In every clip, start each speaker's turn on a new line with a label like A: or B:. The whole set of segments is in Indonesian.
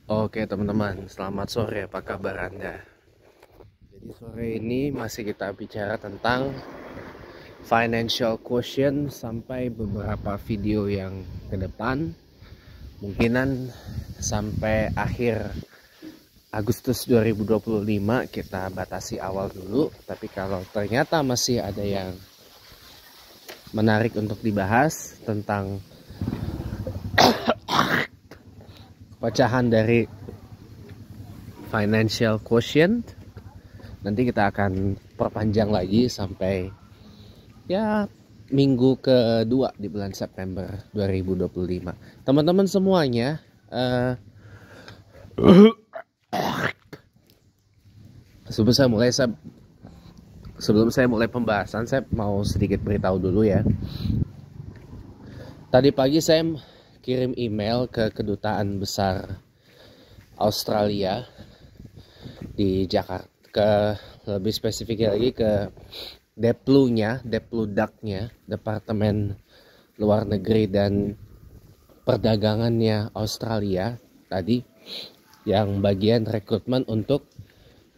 A: Oke teman-teman, selamat sore, apa kabar Anda? Jadi sore ini masih kita bicara tentang financial quotient sampai beberapa video yang ke depan. Mungkinan sampai akhir Agustus 2025 kita batasi awal dulu. Tapi kalau ternyata masih ada yang menarik untuk dibahas tentang pecahan dari financial quotient, nanti kita akan perpanjang lagi sampai ya minggu kedua di bulan September 2025. Teman-teman semuanya, sebelum saya mulai pembahasan, saya mau sedikit beritahu dulu ya. Tadi pagi saya kirim email ke kedutaan besar Australia di Jakarta, lebih spesifik lagi ke Depludak-nya, Departemen Luar Negeri dan Perdagangannya Australia tadi, yang bagian rekrutmen untuk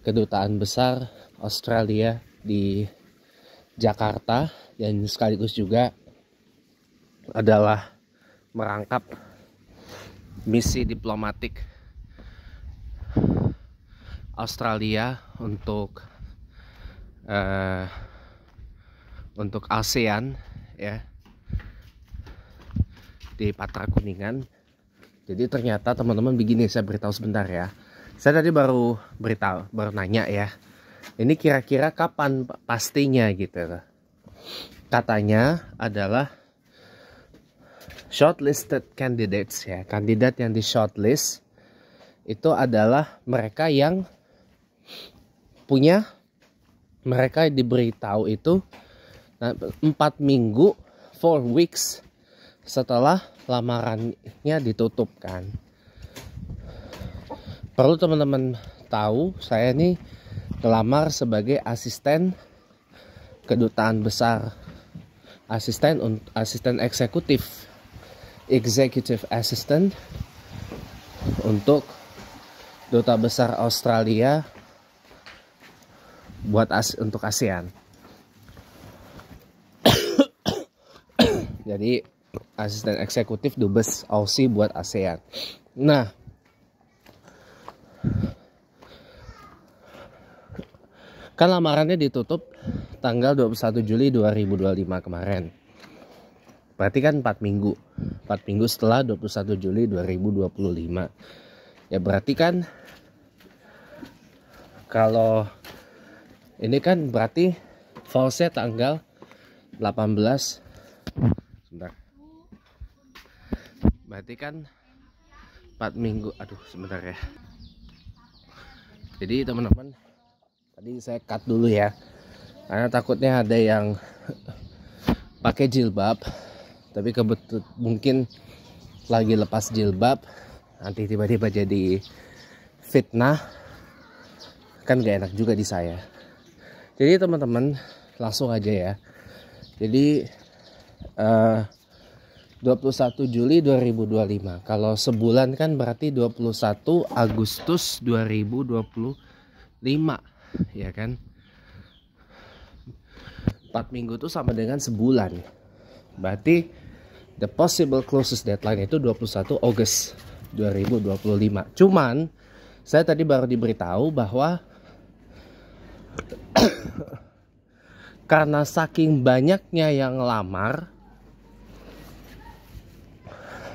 A: kedutaan besar Australia di Jakarta, dan sekaligus juga adalah merangkap misi diplomatik Australia untuk ASEAN ya, di Patra Kuningan. Jadi ternyata teman-teman begini, saya beritahu sebentar ya. Saya tadi baru nanya ya, ini kira-kira kapan pastinya gitu. Katanya adalah shortlisted candidates ya, kandidat yang di shortlist itu adalah mereka yang mereka diberitahu itu 4 minggu 4 weeks setelah lamarannya ditutup kan. Perlu teman-teman tahu, saya ini ngelamar sebagai asisten kedutaan besar, asisten eksekutif, executive assistant untuk duta besar Australia untuk ASEAN. Jadi asisten eksekutif dubes Aussie buat ASEAN. Nah, kan lamarannya ditutup tanggal 21 Juli 2025 kemarin. Berarti kan 4 minggu setelah 21 Juli 2025. Ya berarti kan, kalau ini kan berarti false-nya tanggal 18. Sebentar. Berarti kan 4 minggu. Aduh, sebentar ya. Jadi teman-teman, tadi saya cut dulu ya, karena takutnya ada yang pakai jilbab, tapi mungkin lagi lepas jilbab, nanti tiba-tiba jadi fitnah, kan gak enak juga di saya. Jadi teman-teman langsung aja ya. Jadi 21 Juli 2025. Kalau sebulan kan berarti 21 Agustus 2025, ya kan? 4 minggu itu sama dengan sebulan. Berarti the possible closest deadline itu 21 Agustus 2025. Cuman saya tadi baru diberitahu bahwa karena saking banyaknya yang ngelamar,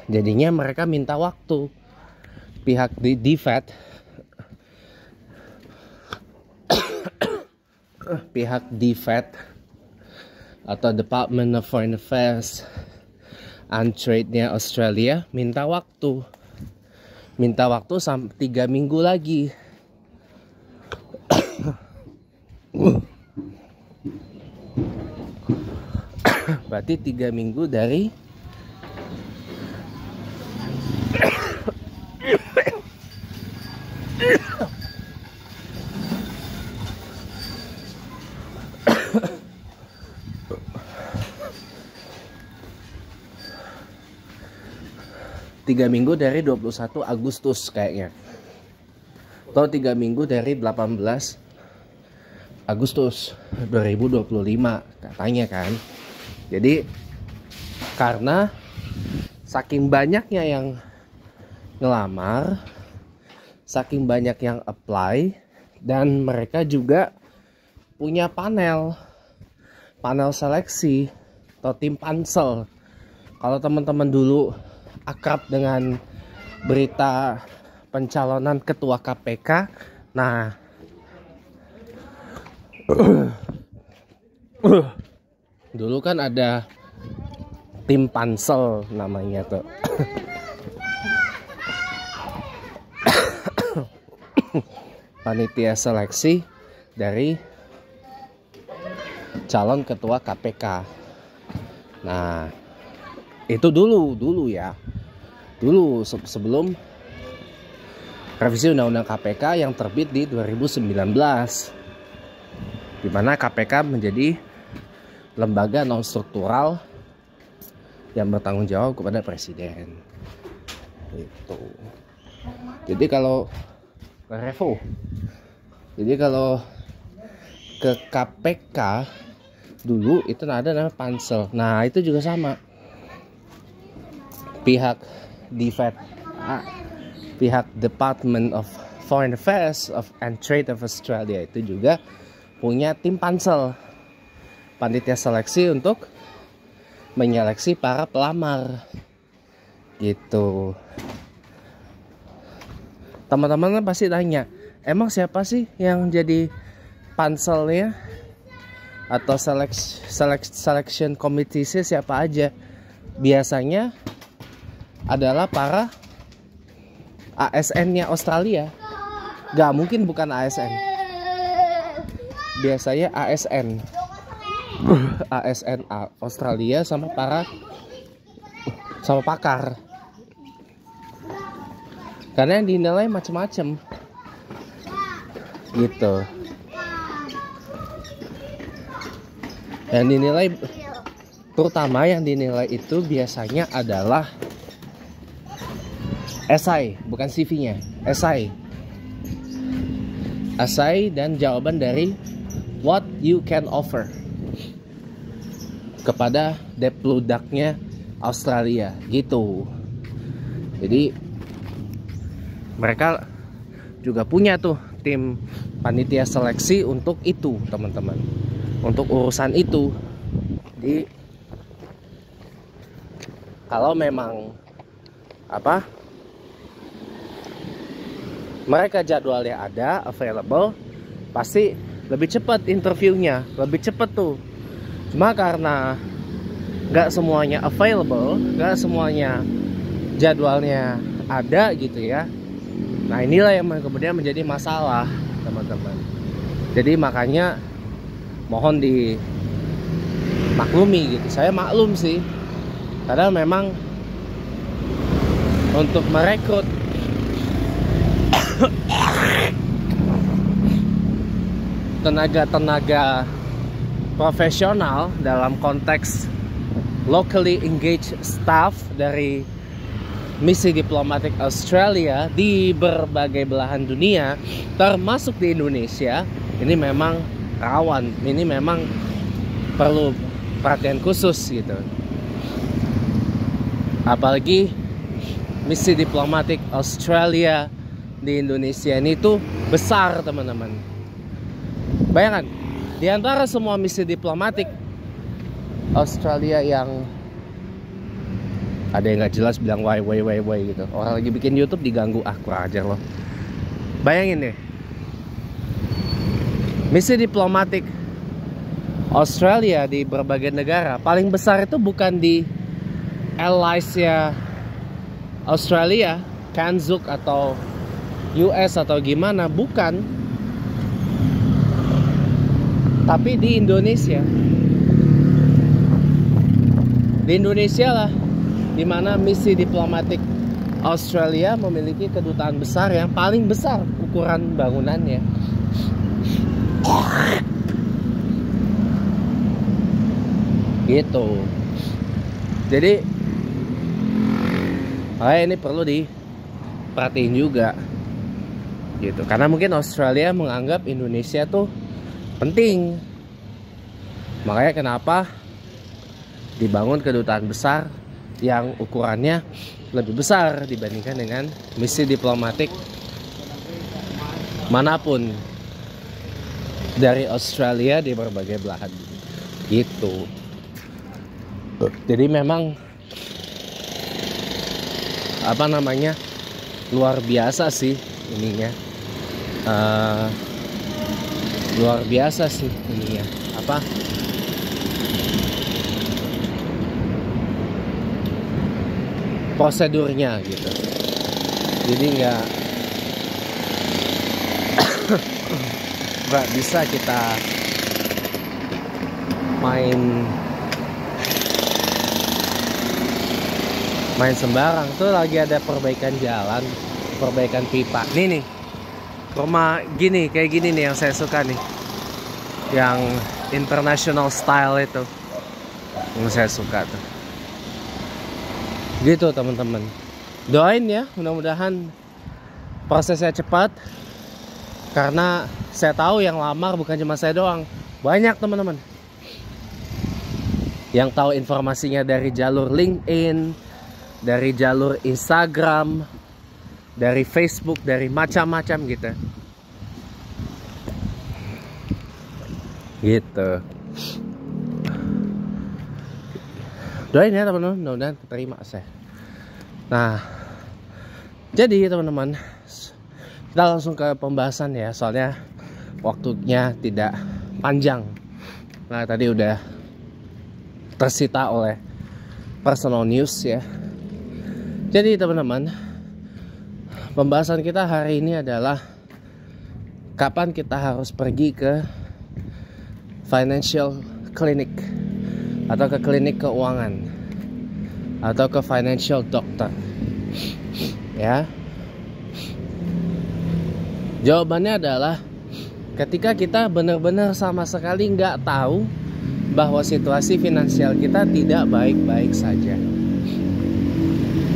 A: jadinya mereka minta waktu. Pihak di DFAT, pihak DFAT atau Department of Foreign Affairs and Trade-nya Australia minta waktu sampai 3 minggu lagi. Berarti 3 minggu dari 3 minggu dari 21 Agustus kayaknya, atau 3 minggu dari 18 Agustus 2025 katanya kan. Jadi karena saking banyaknya yang ngelamar, saking banyak yang apply, dan mereka juga punya panel seleksi atau tim pansel. Kalau teman-teman dulu akrab dengan berita pencalonan ketua KPK, nah dulu kan ada tim pansel namanya tuh. Panitia seleksi dari calon ketua KPK. Nah, itu dulu ya. Dulu sebelum revisi Undang-Undang KPK yang terbit di 2019. Di mana KPK menjadi lembaga non struktural yang bertanggung jawab kepada presiden. Itu. Jadi kalau ke KPK dulu itu ada namanya pansel. Nah, itu juga sama. Pihak Department of Foreign Affairs and Trade of Australia itu juga punya tim pansel, panitia seleksi untuk menyeleksi para pelamar gitu. Teman-teman pasti tanya, emang siapa sih yang jadi panselnya atau selection committee siapa aja? Biasanya adalah para ASN-nya Australia. Gak mungkin bukan ASN. Biasanya ASN Australia sama pakar. Karena yang dinilai macam-macam gitu. Yang dinilai, terutama yang dinilai itu biasanya adalah esai, bukan CV-nya, esai dan jawaban dari what you can offer kepada depludaknya Australia gitu. Jadi mereka juga punya tuh tim panitia seleksi untuk itu, teman-teman, untuk urusan itu. Jadi kalau memang mereka jadwalnya ada available, pasti lebih cepat interviewnya, lebih cepat tuh. Cuma karena nggak semuanya available, nggak semuanya jadwalnya ada gitu ya. Nah, inilah yang kemudian menjadi masalah, teman-teman. Jadi makanya mohon dimaklumi gitu. Saya maklum sih, karena memang untuk merekrut tenaga profesional dalam konteks locally engaged staff dari misi diplomatik Australia di berbagai belahan dunia, termasuk di Indonesia, ini memang rawan, ini memang perlu perhatian khusus gitu. Apalagi misi diplomatik Australia di Indonesia ini tuh besar, teman-teman. Bayangkan, di antara semua misi diplomatik Australia yang ada yang nggak jelas bilang why gitu. Orang lagi bikin YouTube diganggu, kurang ajar loh. Bayangin deh, misi diplomatik Australia di berbagai negara paling besar itu bukan di allies-nya Australia, Kanzuk atau US atau gimana, bukan. Tapi di Indonesia. Di Indonesia lah, di mana misi diplomatik Australia memiliki kedutaan besar yang paling besar ukuran bangunannya. Gitu. Jadi Makanya ini perlu diperhatiin juga gitu, karena mungkin Australia menganggap Indonesia tuh penting. Makanya kenapa dibangun kedutaan besar yang ukurannya lebih besar dibandingkan dengan misi diplomatik manapun dari Australia di berbagai belahan gitu. Jadi memang apa namanya, luar biasa sih ininya, luar biasa sih ininya, apa prosedurnya gitu. Jadi nggak bisa kita main sembarang. Tuh lagi ada perbaikan jalan, perbaikan pipa. Nih rumah gini, kayak gini nih yang saya suka nih, yang international style itu yang saya suka tuh. Gitu teman-teman, doain ya, mudah-mudahan prosesnya cepat, karena saya tahu yang lamar bukan cuma saya doang, banyak teman-teman yang tahu informasinya dari jalur LinkedIn, dari jalur Instagram, dari Facebook, dari macam-macam gitu. Gitu. Doain ya teman-teman, mudah-mudahan terima saya. Nah, jadi teman-teman, kita langsung ke pembahasan ya, soalnya waktunya tidak panjang. Nah, tadi udah tersita oleh personal news ya. Jadi teman-teman, pembahasan kita hari ini adalah kapan kita harus pergi ke financial clinic atau ke klinik keuangan atau ke financial doctor ya. Jawabannya adalah ketika kita benar-benar sama sekali nggak tahu bahwa situasi finansial kita tidak baik-baik saja.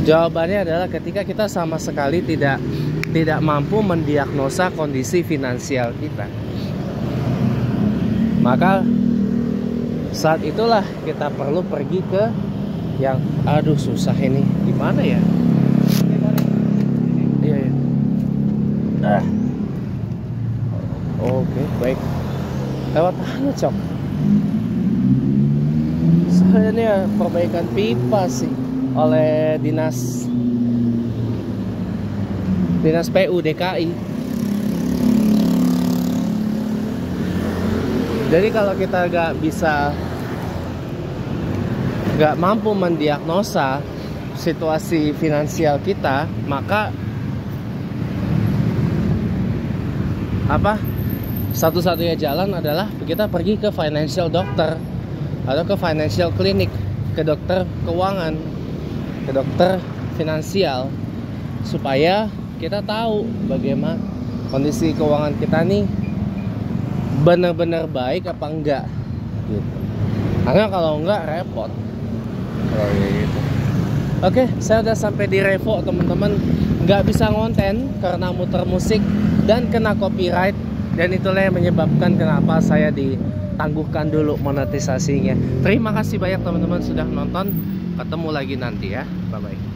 A: Jawabannya adalah ketika kita sama sekali tidak mampu mendiagnosa kondisi finansial kita. Maka saat itulah kita perlu pergi ke yang, aduh susah ini, gimana ya? Iya. Oke, baik. Lewat mana, Cok? Saya ini ya, perbaikan pipa sih oleh dinas PU DKI. Jadi kalau kita nggak mampu mendiagnosa situasi finansial kita, maka satu-satunya jalan adalah kita pergi ke financial doctor atau ke financial clinic, ke dokter keuangan, ke dokter finansial, supaya kita tahu bagaimana kondisi keuangan kita nih benar-benar baik apa enggak gitu. Karena kalau enggak repot. Gitu. Oke, saya udah sampai di Revo teman-teman. Nggak bisa ngonten karena muter musik dan kena copyright, dan itulah yang menyebabkan kenapa saya ditangguhkan dulu monetisasinya. Terima kasih banyak teman-teman sudah nonton. Ketemu lagi nanti ya. Bye bye.